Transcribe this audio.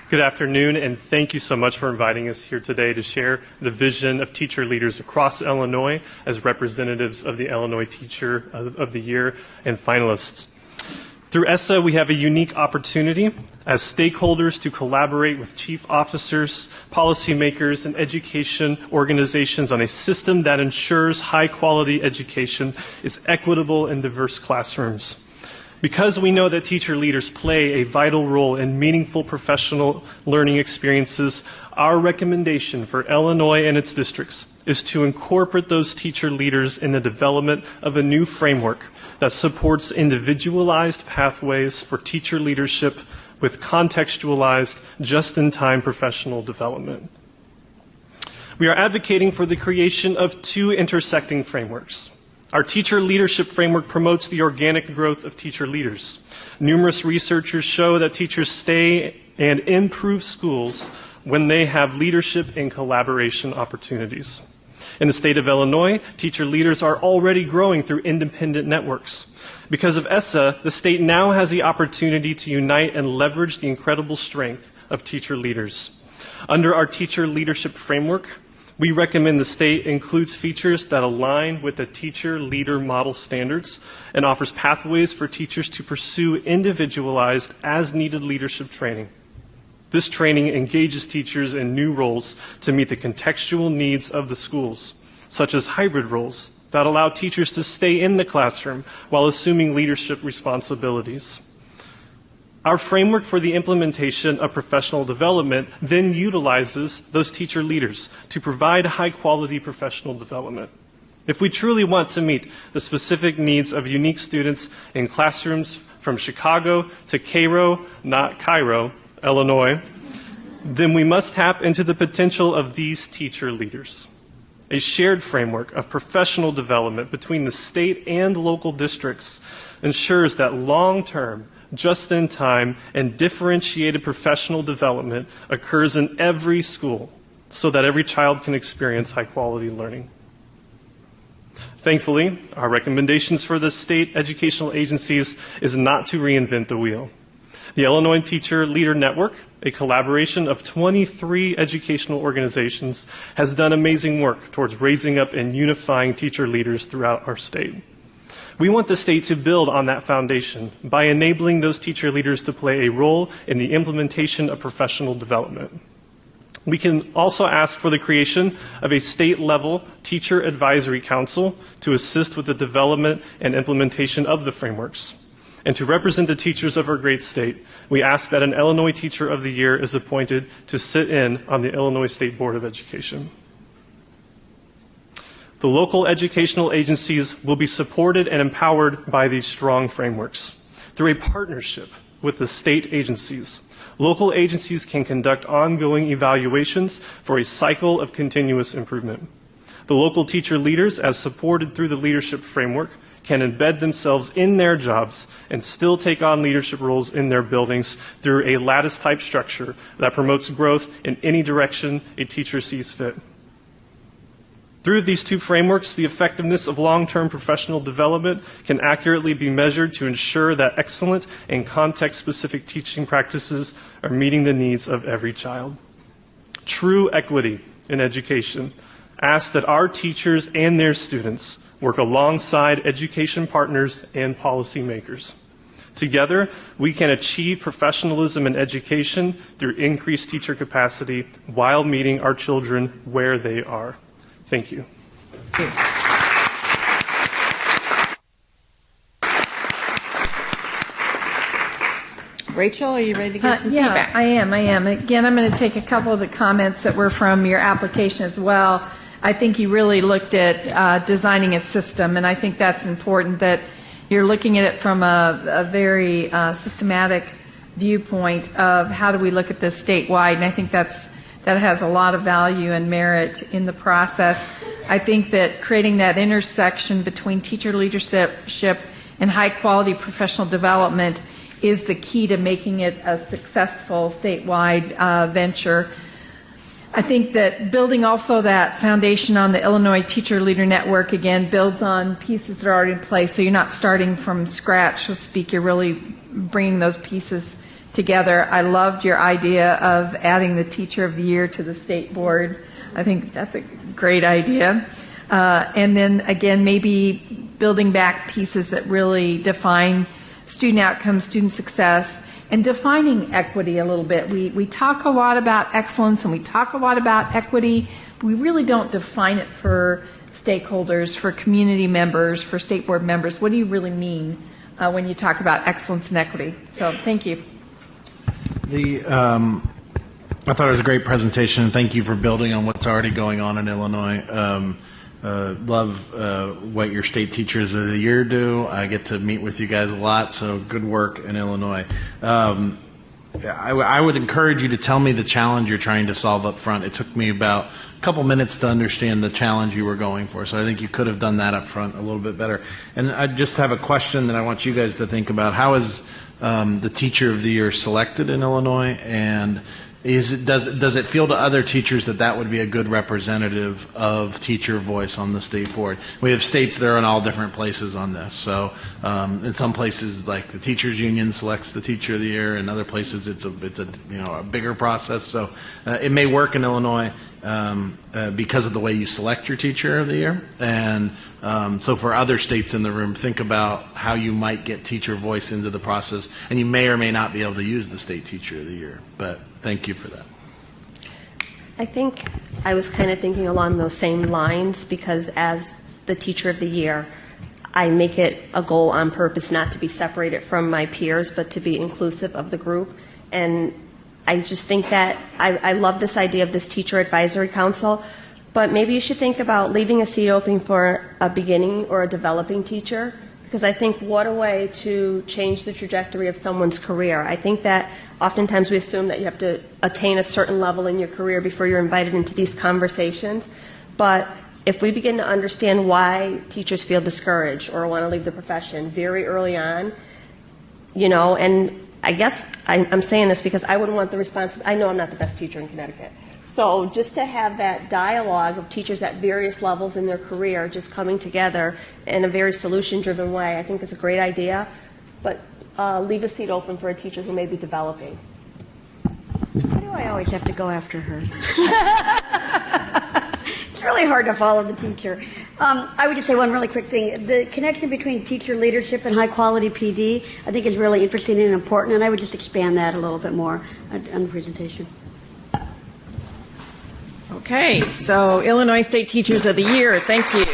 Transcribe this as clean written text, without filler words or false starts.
Good afternoon, and thank you so much for inviting us here today to share the vision of teacher leaders across Illinois as representatives of the Illinois Teacher of the Year and finalists. Through ESSA, we have a unique opportunity as stakeholders to collaborate with chief officers, policymakers, and education organizations on a system that ensures high-quality education is equitable in diverse classrooms. Because we know that teacher leaders play a vital role in meaningful professional learning experiences, our recommendation for Illinois and its districts is to incorporate those teacher leaders in the development of a new framework that supports individualized pathways for teacher leadership with contextualized, just-in-time professional development. We are advocating for the creation of two intersecting frameworks. Our teacher leadership framework promotes the organic growth of teacher leaders. Numerous researchers show that teachers stay and improve schools when they have leadership and collaboration opportunities. In the state of Illinois, teacher leaders are already growing through independent networks. Because of ESSA, the state now has the opportunity to unite and leverage the incredible strength of teacher leaders. Under our teacher leadership framework, we recommend the state includes features that align with the teacher leader model standards and offers pathways for teachers to pursue individualized as needed leadership training. This training engages teachers in new roles to meet the contextual needs of the schools, such as hybrid roles that allow teachers to stay in the classroom while assuming leadership responsibilities. Our framework for the implementation of professional development then utilizes those teacher leaders to provide high-quality professional development. If we truly want to meet the specific needs of unique students in classrooms from Chicago to Cairo, not Cairo, Illinois, then we must tap into the potential of these teacher leaders. A shared framework of professional development between the state and local districts ensures that long-term, just-in-time, and differentiated professional development occurs in every school so that every child can experience high-quality learning. Thankfully, our recommendations for the state educational agencies is not to reinvent the wheel. The Illinois Teacher Leader Network, a collaboration of 23 educational organizations, has done amazing work towards raising up and unifying teacher leaders throughout our state. We want the state to build on that foundation by enabling those teacher leaders to play a role in the implementation of professional development. We can also ask for the creation of a state-level teacher advisory council to assist with the development and implementation of the frameworks. And to represent the teachers of our great state, we ask that an Illinois Teacher of the Year is appointed to sit in on the Illinois State Board of Education. The local educational agencies will be supported and empowered by these strong frameworks. Through a partnership with the state agencies, local agencies can conduct ongoing evaluations for a cycle of continuous improvement. The local teacher leaders, as supported through the leadership framework, can embed themselves in their jobs and still take on leadership roles in their buildings through a lattice-type structure that promotes growth in any direction a teacher sees fit. Through these two frameworks, the effectiveness of long-term professional development can accurately be measured to ensure that excellent and context-specific teaching practices are meeting the needs of every child. True equity in education asks that our teachers and their students work alongside education partners and policymakers. Together, we can achieve professionalism in education through increased teacher capacity while meeting our children where they are. Thank you. Rachel, are you ready to give some feedback? I am. Again, I'm going to take a couple of the comments that were from your application as well. I think you really looked at designing a system, and I think that's important that you're looking at it from a very systematic viewpoint of how do we look at this statewide, and I think that has a lot of value and merit in the process. I think that creating that intersection between teacher leadership and high-quality professional development is the key to making it a successful statewide venture. I think that building also that foundation on the Illinois Teacher Leader Network, again, builds on pieces that are already in place, so you're not starting from scratch, so to speak. You're really bringing those pieces together. I loved your idea of adding the Teacher of the Year to the state board. I think that's a great idea. And then again, maybe building back pieces that really define student outcomes, student success, and defining equity a little bit. We talk a lot about excellence and we talk a lot about equity. We really don't define it for stakeholders, for community members, for state board members. What do you really mean when you talk about excellence and equity? So thank you. I thought it was a great presentation, and thank you for building on what's already going on in Illinois. Love what your state teachers of the year do. I get to meet with you guys a lot, so good work in Illinois. I would encourage you to tell me the challenge you're trying to solve up front. It took me about a couple minutes to understand the challenge you were going for, so I think you could have done that up front a little bit better. And I just have a question that I want you guys to think about. How is the Teacher of the Year selected in Illinois, and does it feel to other teachers that would be a good representative of teacher voice on the state board? We have states that are in all different places on this. So in some places, like the teachers union selects the Teacher of the Year. In other places, it's a bigger process. So it may work in Illinois because of the way you select your Teacher of the Year. And so for other states in the room, think about how you might get teacher voice into the process. And you may or may not be able to use the state Teacher of the Year. But thank you for that. I think I was kind of thinking along those same lines, because as the Teacher of the Year, I make it a goal on purpose not to be separated from my peers, but to be inclusive of the group. And I just think that I love this idea of this Teacher Advisory Council, but maybe you should think about leaving a seat open for a beginning or a developing teacher, because I think what a way to change the trajectory of someone's career. I think that oftentimes we assume that you have to attain a certain level in your career before you're invited into these conversations. But if we begin to understand why teachers feel discouraged or want to leave the profession very early on, and I guess I'm saying this because I wouldn't want the responsibility. I know I'm not the best teacher in Connecticut. So just to have that dialogue of teachers at various levels in their career just coming together in a very solution-driven way, I think is a great idea. But leave a seat open for a teacher who may be developing. Why do I always have to go after her? It's really hard to follow the teacher. I would just say one really quick thing. The connection between teacher leadership and high-quality PD, I think, is really interesting and important, and I would just expand that a little bit more on the presentation. Okay, so Illinois State Teachers of the Year, thank you.